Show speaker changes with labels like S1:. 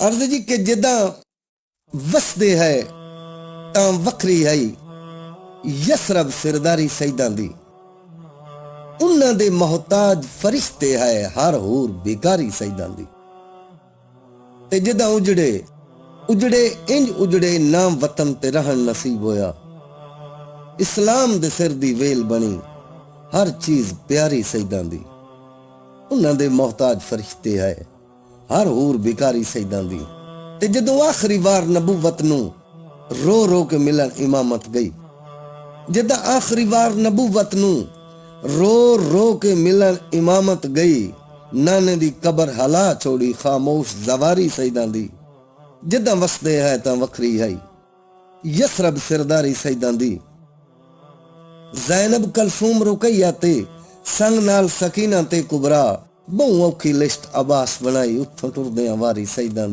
S1: अर्ज जी कि जिदा वसदे है तां वखरी है यसरब सिरदारी सईदां दी, उन्हां दे मोहताज फरिश्ते है हर होर बेकारी सईदां दी। ते जिदा उजड़े उजड़े इंज उजड़े नाम वतन ते रहन नसीब होया, इस्लाम दे सिर दी वेल बनी हर चीज प्यारी सईदां दी, उन्हां दे मोहताज फरिश्ते है हर होर बेकारी सईदां दी। ते जदों आखिरी वार नबूवत नूं रो रो के मिलन इमामत गई, जदा आखिरी वार नबूवत नूं रो रो के मिलन इमामत गई, नाने दी कबर हला छोड़ी खामोश जवारी सईदां दी। जदा वसदे है तां वखरी है यसरब सिरदारी सईदां दी। ज़ैनब कलसूम रुकैया ते संग नाल सकीना ते कुबरा, बहु औखी लिस्ट अब्बास बनाई उत्थों टुरदियां वारी सईदां दी।